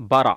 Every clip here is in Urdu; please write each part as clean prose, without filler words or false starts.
12,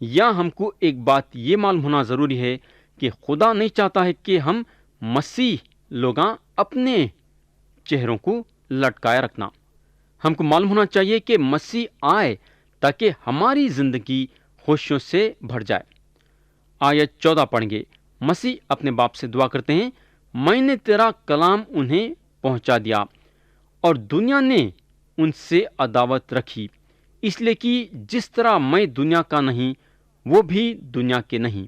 یا ہم کو ایک بات یہ معلوم ہونا ضروری ہے کہ خدا نہیں چاہتا ہے کہ ہم مسیح لوگاں اپنے چہروں کو لٹکائے رکھنا۔ ہم کو معلوم ہونا چاہیے کہ مسیح آئے تاکہ ہماری زندگی خوشیوں سے بھر جائے۔ آیت 14 پڑھیں گے۔ مسیح اپنے باپ سے دعا کرتے ہیں، میں نے تیرا کلام انہیں پہنچا دیا اور دنیا نے ان سے عداوت رکھی، اس لیے کہ جس طرح میں دنیا کا نہیں وہ بھی دنیا کے نہیں۔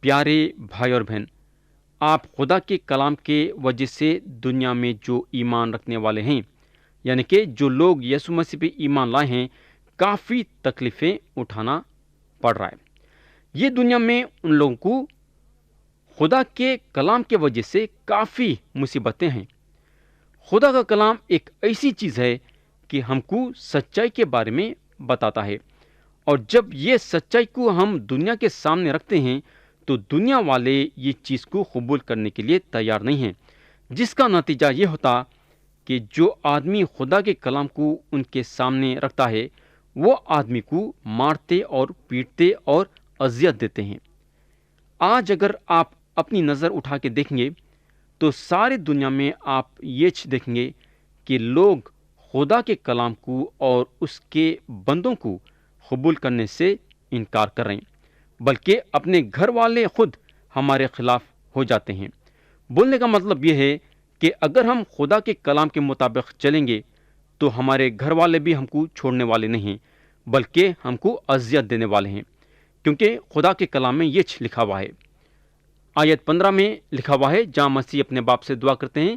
پیارے بھائی اور بہن، آپ خدا کے کلام کے وجہ سے دنیا میں جو ایمان رکھنے والے ہیں، یعنی کہ جو لوگ یسوع مسیح پہ ایمان لائے ہیں، کافی تکلیفیں اٹھانا پڑ رہا ہے۔ یہ دنیا میں ان لوگوں کو خدا کے کلام کے وجہ سے کافی مصیبتیں ہیں۔ خدا کا کلام ایک ایسی چیز ہے کہ ہم کو سچائی کے بارے میں بتاتا ہے، اور جب یہ سچائی کو ہم دنیا کے سامنے رکھتے ہیں تو دنیا والے یہ چیز کو قبول کرنے کے لیے تیار نہیں ہیں، جس کا نتیجہ یہ ہوتا کہ جو آدمی خدا کے کلام کو ان کے سامنے رکھتا ہے وہ آدمی کو مارتے اور پیٹتے اور اذیت دیتے ہیں۔ آج اگر آپ اپنی نظر اٹھا کے دیکھیں گے تو ساری دنیا میں آپ یہ دیکھیں گے کہ لوگ خدا کے کلام کو اور اس کے بندوں کو قبول کرنے سے انکار کر رہے ہیں، بلکہ اپنے گھر والے خود ہمارے خلاف ہو جاتے ہیں۔ بولنے کا مطلب یہ ہے کہ اگر ہم خدا کے کلام کے مطابق چلیں گے تو ہمارے گھر والے بھی ہم کو چھوڑنے والے نہیں ہیں، بلکہ ہم کو اذیت دینے والے ہیں، کیونکہ خدا کے کلام میں یہ لکھا ہوا ہے۔ آیت 15 میں لکھا ہوا ہے، جہاں مسیح اپنے باپ سے دعا کرتے ہیں،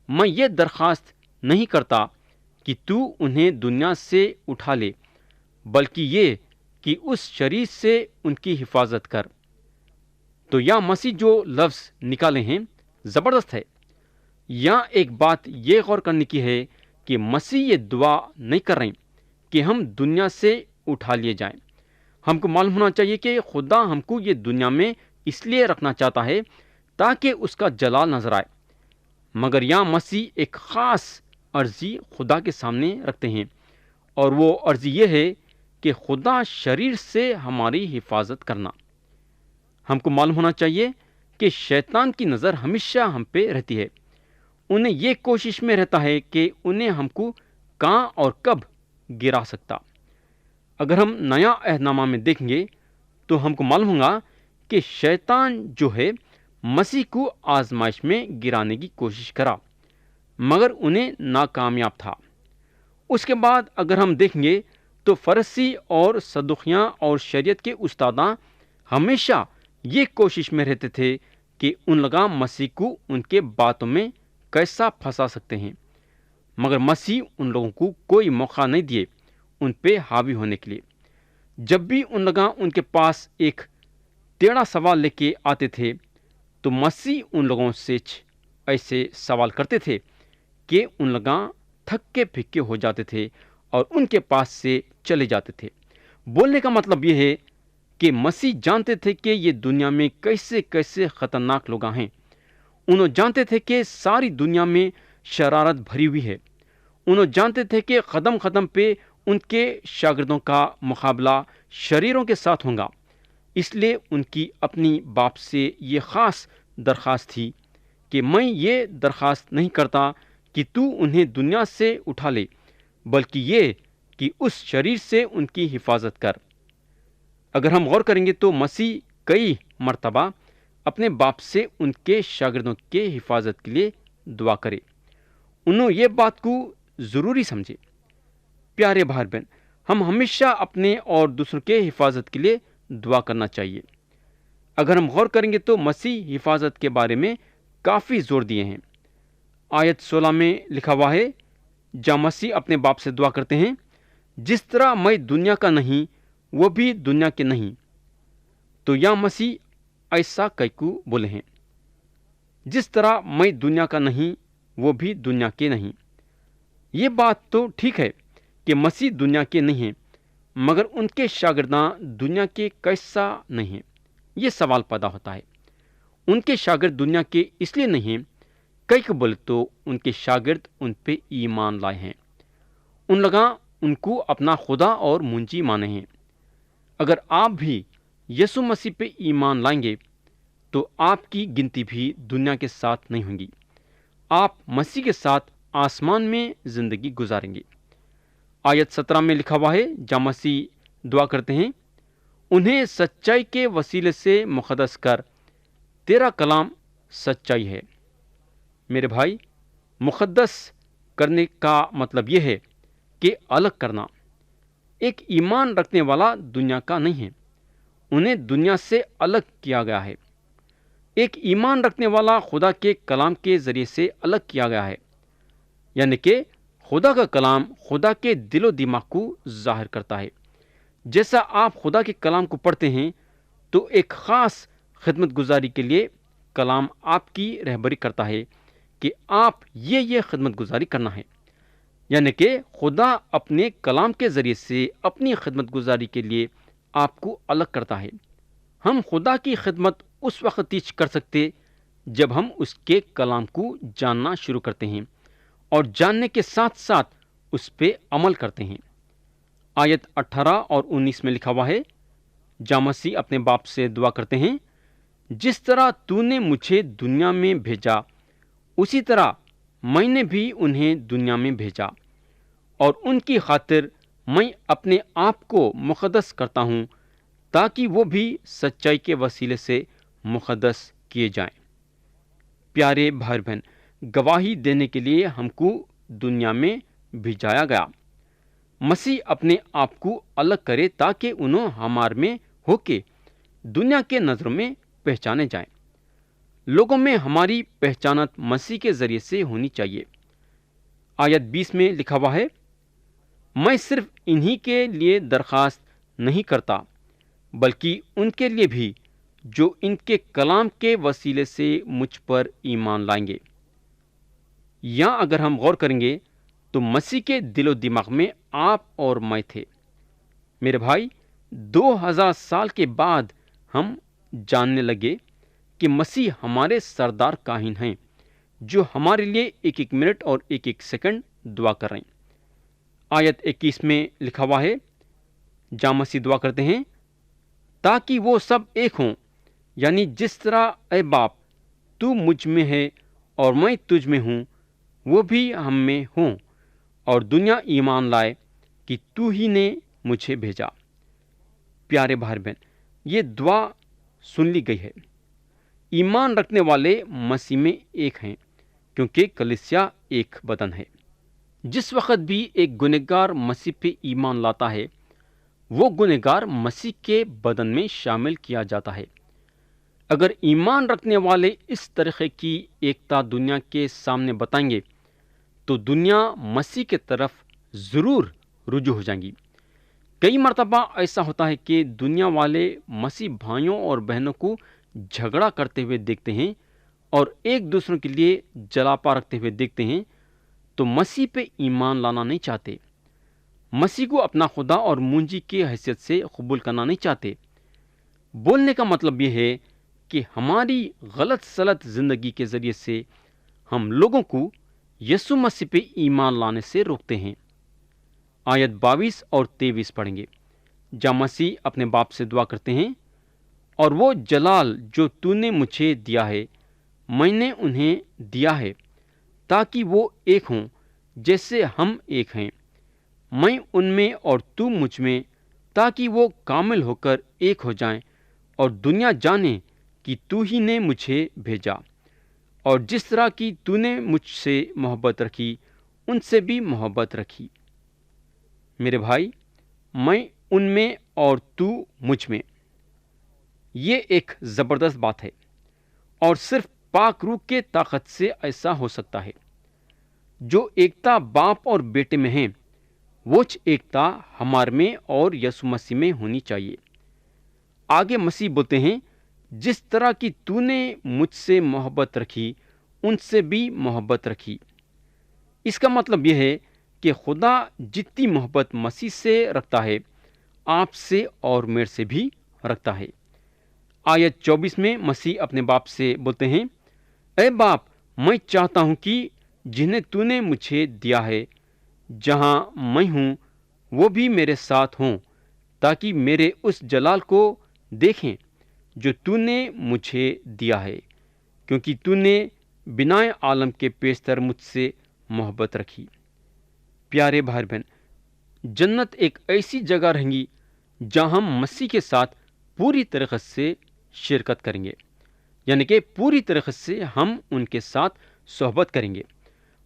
میں یہ درخواست نہیں کرتا کہ تو انہیں دنیا سے اٹھا لے، بلکہ یہ کہ اس شریر سے ان کی حفاظت کر۔ تو یہاں مسیح جو لفظ نکالے ہیں زبردست ہے۔ یہاں ایک بات یہ غور کرنے کی ہے کہ مسیح یہ دعا نہیں کر رہے کہ ہم دنیا سے اٹھا لیے جائیں۔ ہم کو معلوم ہونا چاہیے کہ خدا ہم کو یہ دنیا میں اس لیے رکھنا چاہتا ہے تاکہ اس کا جلال نظر آئے، مگر یہاں مسیح ایک خاص عرضی خدا کے سامنے رکھتے ہیں، اور وہ عرضی یہ ہے کہ خدا شریر سے ہماری حفاظت کرنا۔ ہم کو معلوم ہونا چاہیے کہ شیطان کی نظر ہمیشہ ہم پہ رہتی ہے، انہیں یہ کوشش میں رہتا ہے کہ انہیں ہم کو کہاں اور کب گرا سکتا۔ اگر ہم نیا عہد نامہ میں دیکھیں گے تو ہم کو معلوم ہوگا کہ شیطان جو ہے مسیح کو آزمائش میں گرانے کی کوشش کرا، مگر انہیں ناکامیاب تھا۔ اس کے بعد اگر ہم دیکھیں گے تو فرسی اور صدوقیاں اور شریعت کے استاداں ہمیشہ یہ کوشش میں رہتے تھے کہ ان لوگاں مسیح کو ان کے باتوں میں کیسا پھنسا سکتے ہیں، مگر مسیح ان لوگوں کو کوئی موقع نہیں دیے ان پہ حاوی ہونے کے لیے۔ جب بھی ان لوگاں ان کے پاس ایک ٹیڑھا سوال لے کے آتے تھے تو مسیح ان لوگوں سے ایسے سوال کرتے تھے کہ ان لوگاں تھکے پھکے ہو جاتے تھے اور ان کے پاس سے چلے جاتے تھے۔ بولنے کا مطلب یہ ہے کہ مسیح جانتے تھے کہ یہ دنیا میں کیسے کیسے خطرناک لوگ ہیں۔ انہوں جانتے تھے کہ ساری دنیا میں شرارت بھری ہوئی ہے۔ انہوں جانتے تھے کہ قدم قدم پہ ان کے شاگردوں کا مقابلہ شریروں کے ساتھ ہوگا، اس لیے ان کی اپنی باپ سے یہ خاص درخواست تھی کہ میں یہ درخواست نہیں کرتا کہ تو انہیں دنیا سے اٹھا لے، بلکہ یہ کہ اس شریر سے ان کی حفاظت کر۔ اگر ہم غور کریں گے تو مسیح کئی مرتبہ اپنے باپ سے ان کے شاگردوں کے حفاظت کے لیے دعا کرے۔ انہوں یہ بات کو ضروری سمجھے۔ پیارے بھائی بہن، ہم ہمیشہ اپنے اور دوسروں کے حفاظت کے لیے دعا کرنا چاہیے۔ اگر ہم غور کریں گے تو مسیح حفاظت کے بارے میں کافی زور دیے ہیں۔ آیت 16 میں لکھا ہوا ہے، جہاں مسیح اپنے باپ سے دعا کرتے ہیں، جس طرح میں دنیا کا نہیں وہ بھی دنیا کے نہیں۔ تو یہاں مسیح ایسا کیوں بولے ہیں، جس طرح میں دنیا کا نہیں وہ بھی دنیا کے نہیں۔ یہ بات تو ٹھیک ہے کہ مسیح دنیا کے نہیں ہیں، مگر ان کے شاگرداں دنیا کے کیسا نہیں ہیں؟ یہ سوال پیدا ہوتا ہے۔ ان کے شاگرد دنیا کے اس لیے نہیں ہیں، کئی بولے تو ان کے شاگرد ان پہ ایمان لائے ہیں، ان لوگاں ان کو اپنا خدا اور منجی مانے ہیں۔ اگر آپ بھی یسوع مسیح پہ ایمان لائیں گے تو آپ کی گنتی بھی دنیا کے ساتھ نہیں ہوگی، آپ مسیح کے ساتھ آسمان میں زندگی گزاریں گے۔ آیت 17 میں لکھا ہوا ہے، جہاں مسیح دعا کرتے ہیں، انہیں سچائی کے وسیلے سے مقدس کر، تیرا کلام سچائی ہے۔ میرے بھائی، مقدس کرنے کا مطلب یہ ہے کہ الگ کرنا۔ ایک ایمان رکھنے والا دنیا کا نہیں ہے، انہیں دنیا سے الگ کیا گیا ہے۔ ایک ایمان رکھنے والا خدا کے کلام کے ذریعے سے الگ کیا گیا ہے، یعنی کہ خدا کا کلام خدا کے دل و دماغ کو ظاہر کرتا ہے۔ جیسا آپ خدا کے کلام کو پڑھتے ہیں تو ایک خاص خدمت گزاری کے لیے کلام آپ کی رہبری کرتا ہے کہ آپ یہ خدمت گزاری کرنا ہے، یعنی کہ خدا اپنے کلام کے ذریعے سے اپنی خدمت گزاری کے لیے آپ کو الگ کرتا ہے۔ ہم خدا کی خدمت اس وقت ہی کر سکتے جب ہم اس کے کلام کو جاننا شروع کرتے ہیں اور جاننے کے ساتھ ساتھ اس پہ عمل کرتے ہیں۔ آیت 18 اور 19 میں لکھا ہوا ہے، جہاں مسیح اپنے باپ سے دعا کرتے ہیں، جس طرح تو نے مجھے دنیا میں بھیجا اسی طرح میں نے بھی انہیں دنیا میں بھیجا، اور ان کی خاطر میں اپنے آپ کو مقدس کرتا ہوں تاکہ وہ بھی سچائی کے وسیلے سے مقدس کیے جائیں۔ پیارے بھائی بہن، گواہی دینے کے لیے ہم کو دنیا میں بھیجایا گیا۔ مسیح اپنے آپ کو الگ کرے تاکہ انہوں ہمار میں ہو کے دنیا کے نظروں میں پہچانے جائیں۔ لوگوں میں ہماری پہچانت مسیح کے ذریعے سے ہونی چاہیے۔ آیت 20 میں لکھا ہوا ہے، میں صرف انہی کے لیے درخواست نہیں کرتا بلکہ ان کے لیے بھی جو ان کے کلام کے وسیلے سے مجھ پر ایمان لائیں گے۔ یا اگر ہم غور کریں گے تو مسیح کے دل و دماغ میں آپ اور میں تھے۔ میرے بھائی، 2000 سال کے بعد ہم جاننے لگے کہ مسیح ہمارے سردار کاہن ہیں جو ہمارے لیے ایک ایک منٹ اور ایک ایک سیکنڈ دعا کر رہے ہیں۔ آیت 21 میں لکھا ہوا ہے، جہاں مسیح دعا کرتے ہیں، تاکہ وہ سب ایک ہوں، یعنی جس طرح اے باپ تو مجھ میں ہے اور میں تجھ میں ہوں، وہ بھی ہم میں ہوں، اور دنیا ایمان لائے کہ تو ہی نے مجھے بھیجا۔ پیارے بھائی بہن، یہ دعا سن لی گئی ہے۔ ایمان رکھنے والے مسیح میں ایک ہیں، کیونکہ کلیسیا ایک بدن ہے۔ جس وقت بھی ایک گنہگار مسیح پہ ایمان لاتا ہے، وہ گنہگار مسیح کے بدن میں شامل کیا جاتا ہے۔ اگر ایمان رکھنے والے اس طریقے کی ایکتا دنیا کے سامنے بتائیں گے تو دنیا مسیح کے طرف ضرور رجوع ہو جائیں گی۔ کئی مرتبہ ایسا ہوتا ہے کہ دنیا والے مسیح بھائیوں اور بہنوں کو جھگڑا کرتے ہوئے دیکھتے ہیں اور ایک دوسرے کے لیے جلاپا رکھتے ہوئے دیکھتے ہیں، تو مسیح پہ ایمان لانا نہیں چاہتے، مسیح کو اپنا خدا اور منجی کی حیثیت سے قبول کرنا نہیں چاہتے۔ بولنے کا مطلب یہ ہے کہ ہماری غلط سلط زندگی کے ذریعے سے ہم لوگوں کو یسوع مسیح پہ ایمان لانے سے روکتے ہیں۔ آیت 22 اور 23 پڑھیں گے، جہاں مسیح اپنے باپ سے دعا کرتے ہیں، اور وہ جلال جو تو نے مجھے دیا ہے میں نے انہیں دیا ہے تاکہ وہ ایک ہوں جیسے ہم ایک ہیں، میں ان میں اور تو مجھ میں، تاکہ وہ کامل ہو کر ایک ہو جائیں اور دنیا جانے کہ تو ہی نے مجھے بھیجا، اور جس طرح کی تو نے مجھ سے محبت رکھی ان سے بھی محبت رکھی۔ میرے بھائی، میں ان میں اور تو مجھ میں، یہ ایک زبردست بات ہے، اور صرف پاک روح کے طاقت سے ایسا ہو سکتا ہے۔ جو ایکتا باپ اور بیٹے میں ہے، وہچ ایکتا ہمار میں اور یسوع مسیح میں ہونی چاہیے۔ آگے مسیح بولتے ہیں، جس طرح کی تو نے مجھ سے محبت رکھی ان سے بھی محبت رکھی۔ اس کا مطلب یہ ہے کہ خدا جتنی محبت مسیح سے رکھتا ہے، آپ سے اور میرے سے بھی رکھتا ہے۔ آیت 24 میں مسیح اپنے باپ سے بولتے ہیں، اے باپ، میں چاہتا ہوں کہ جنہیں تو نے مجھے دیا ہے، جہاں میں ہوں وہ بھی میرے ساتھ ہوں، تاکہ میرے اس جلال کو دیکھیں جو تو نے مجھے دیا ہے، کیونکہ تو نے بنائے عالم کے پیشتر مجھ سے محبت رکھی۔ پیارے بھائی بہن، جنت ایک ایسی جگہ رہیں گی جہاں ہم مسیح کے ساتھ پوری طریقے سے شرکت کریں گے، یعنی کہ پوری طریقے سے ہم ان کے ساتھ صحبت کریں گے۔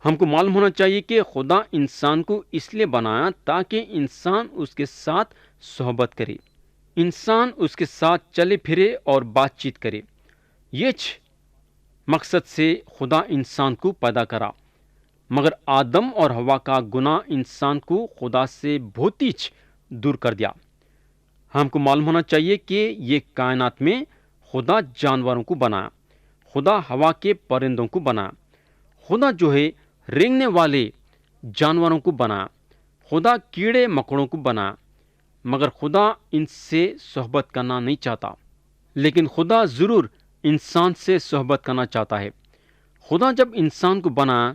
ہم کو معلوم ہونا چاہیے کہ خدا انسان کو اس لیے بنایا تاکہ انسان اس کے ساتھ صحبت کرے، انسان اس کے ساتھ چلے پھرے اور بات چیت کرے۔ یہ مقصد سے خدا انسان کو پیدا کرا، مگر آدم اور حوا کا گناہ انسان کو خدا سے بہت ہی دور کر دیا۔ ہم کو معلوم ہونا چاہیے کہ یہ کائنات میں خدا جانوروں کو بنایا، خدا ہوا کے پرندوں کو بنایا، خدا جو ہے رینگنے والے جانوروں کو بنایا، خدا کیڑے مکوڑوں کو بنایا، مگر خدا ان سے صحبت کرنا نہیں چاہتا، لیکن خدا ضرور انسان سے صحبت کرنا چاہتا ہے۔ خدا جب انسان کو بنایا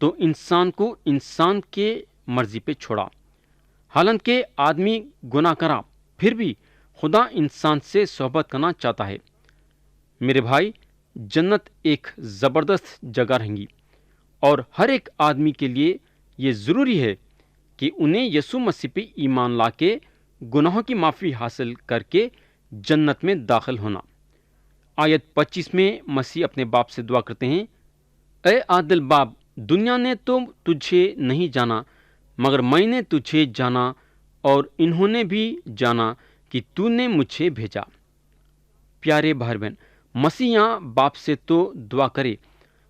تو انسان کو انسان کے مرضی پہ چھوڑا، حالانکہ آدمی گناہ کرا، پھر بھی خدا انسان سے صحبت کرنا چاہتا ہے۔ میرے بھائی، جنت ایک زبردست جگہ رہیں گی، اور ہر ایک آدمی کے لیے یہ ضروری ہے کہ انہیں یسوع مسیح پہ ایمان لا کے گناہوں کی معافی حاصل کر کے جنت میں داخل ہونا۔ آیت 25 میں مسیح اپنے باپ سے دعا کرتے ہیں، اے عادل باپ، دنیا نے تو تجھے نہیں جانا، مگر میں نے تجھے جانا، اور انہوں نے بھی جانا کہ تو نے مجھے بھیجا۔ پیارے بھائی بہن، مسیح یہاں باپ سے تو دعا کرے،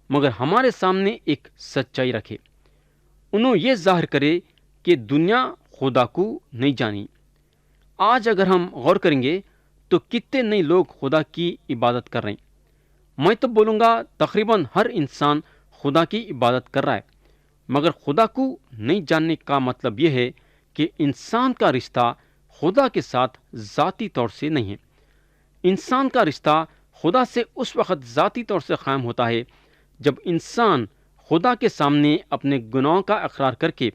مگر ہمارے سامنے ایک سچائی رکھے۔ انہوں یہ ظاہر کرے کہ دنیا خدا کو نہیں جانی۔ آج اگر ہم غور کریں گے تو کتنے نئے لوگ خدا کی عبادت کر رہے ہیں۔ میں تو بولوں گا تقریباً ہر انسان خدا کی عبادت کر رہا ہے، مگر خدا کو نہیں جاننے کا مطلب یہ ہے کہ انسان کا رشتہ خدا کے ساتھ ذاتی طور سے نہیں ہے۔ انسان کا رشتہ خدا سے اس وقت ذاتی طور سے قائم ہوتا ہے جب انسان خدا کے سامنے اپنے گناہوں کا اقرار کر کے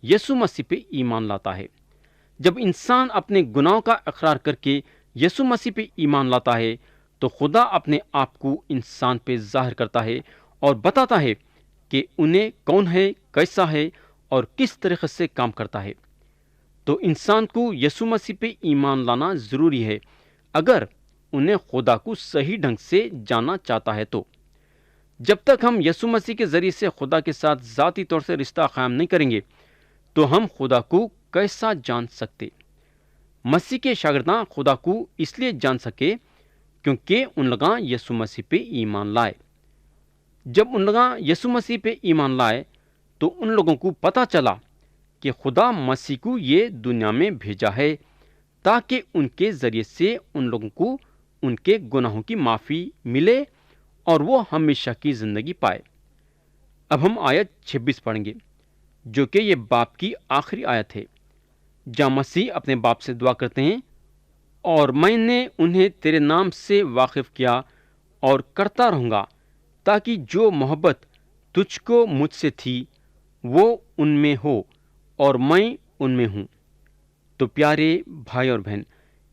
یسوع مسیح پہ ایمان لاتا ہے۔ جب انسان اپنے گناہوں کا اقرار کر کے یسوع مسیح پہ ایمان لاتا ہے تو خدا اپنے آپ کو انسان پہ ظاہر کرتا ہے اور بتاتا ہے کہ انہیں کون ہے، کیسا ہے اور کس طریقے سے کام کرتا ہے۔ تو انسان کو یسوع مسیح پہ ایمان لانا ضروری ہے اگر انہیں خدا کو صحیح ڈھنگ سے جاننا چاہتا ہے۔ تو جب تک ہم یسوع مسیح کے ذریعے سے خدا کے ساتھ ذاتی طور سے رشتہ قائم نہیں کریں گے تو ہم خدا کو کیسا جان سکتے؟ مسیح کے شاگرداں خدا کو اس لیے جان سکے کیونکہ ان لوگاں یسوع مسیح پہ ایمان لائے۔ جب ان لوگاں یسوع مسیح پہ ایمان لائے تو ان لوگوں کو پتہ چلا کہ خدا مسیح کو یہ دنیا میں بھیجا ہے تاکہ ان کے ذریعے سے ان لوگوں کو ان کے گناہوں کی معافی ملے اور وہ ہمیشہ کی زندگی پائے۔ اب ہم آیت 26 پڑھیں گے، جو کہ یہ باپ کی آخری آیت ہے، جہاں مسیح اپنے باپ سے دعا کرتے ہیں، اور میں نے انہیں تیرے نام سے واقف کیا اور کرتا رہوں گا تاکہ جو محبت تجھ کو مجھ سے تھی وہ ان میں ہو اور میں ان میں ہوں۔ تو پیارے بھائی اور بہن،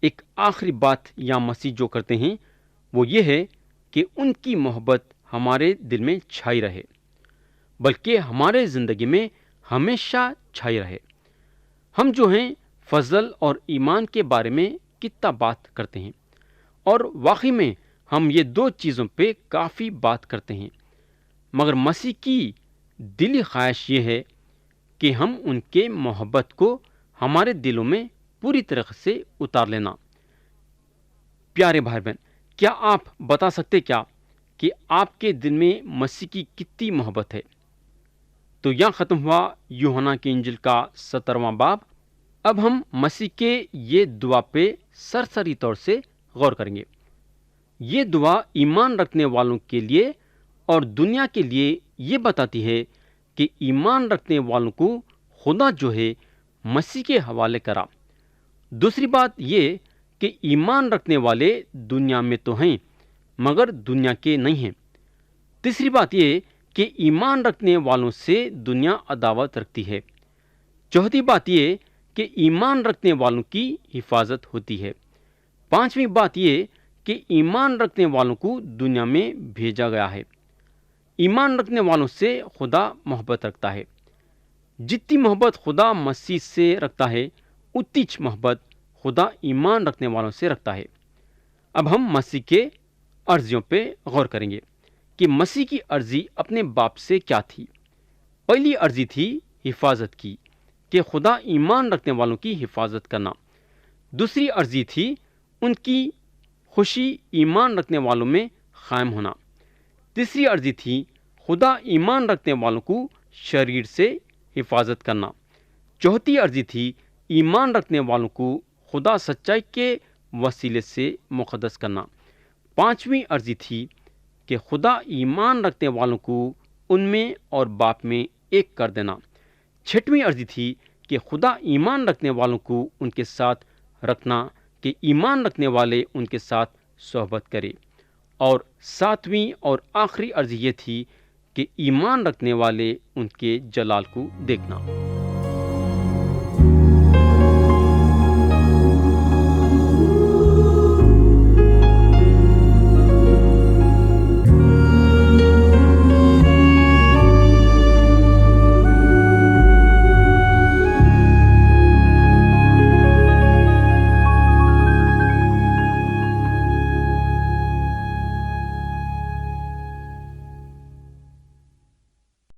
ایک آخری بات یا مسیح جو کرتے ہیں وہ یہ ہے کہ ان کی محبت ہمارے دل میں چھائی رہے، بلکہ ہمارے زندگی میں ہمیشہ چھائی رہے۔ ہم جو ہیں فضل اور ایمان کے بارے میں کتنا بات کرتے ہیں، اور واقعی میں ہم یہ دو چیزوں پہ کافی بات کرتے ہیں، مگر مسیح کی دلی خواہش یہ ہے کہ ہم ان کے محبت کو ہمارے دلوں میں پوری طرح سے اتار لینا۔ پیارے بھائی بہن، کیا آپ بتا سکتے کیا کہ آپ کے دل میں مسیح کی کتنی محبت ہے؟ تو یہاں ختم ہوا یوحنا کی انجیل کا 17واں باب۔ اب ہم مسیح کے یہ دعا پہ سرسری طور سے غور کریں گے۔ یہ دعا ایمان رکھنے والوں کے لیے اور دنیا کے لیے یہ بتاتی ہے کہ ایمان رکھنے والوں کو خدا جو ہے مسیح کے حوالے کرا۔ دوسری بات یہ کہ ایمان رکھنے والے دنیا میں تو ہیں مگر دنیا کے نہیں ہیں۔ تیسری بات یہ کہ ایمان رکھنے والوں سے دنیا عداوت رکھتی ہے۔ چوتھی بات یہ کہ ایمان رکھنے والوں کی حفاظت ہوتی ہے۔ پانچویں بات یہ کہ ایمان رکھنے والوں کو دنیا میں بھیجا گیا ہے۔ ایمان رکھنے والوں سے خدا محبت رکھتا ہے۔ جتنی محبت خدا مسیح سے رکھتا ہے اتنی محبت خدا ایمان رکھنے والوں سے رکھتا ہے۔ اب ہم مسیح کے عرضیوں پہ غور کریں گے کہ مسیح کی عرضی اپنے باپ سے کیا تھی۔ پہلی عرضی تھی حفاظت کی، کہ خدا ایمان رکھنے والوں کی حفاظت کرنا۔ دوسری عرضی تھی ان کی خوشی ایمان رکھنے والوں میں قائم ہونا۔ تیسری عرضی تھی خدا ایمان رکھنے والوں کو شریر سے حفاظت کرنا۔ چوتھی عرضی تھی ایمان رکھنے والوں کو خدا سچائی کے وسیلے سے مقدس کرنا۔ پانچویں عرضی تھی کہ خدا ایمان رکھنے والوں کو ان میں اور باپ میں ایک کر دینا۔ چھٹویں عرضی تھی کہ خدا ایمان رکھنے والوں کو ان کے ساتھ رکھنا، کہ ایمان رکھنے والے ان کے ساتھ صحبت کرے۔ اور ساتویں اور آخری عرضی یہ تھی کہ ایمان رکھنے والے ان کے جلال کو دیکھنا۔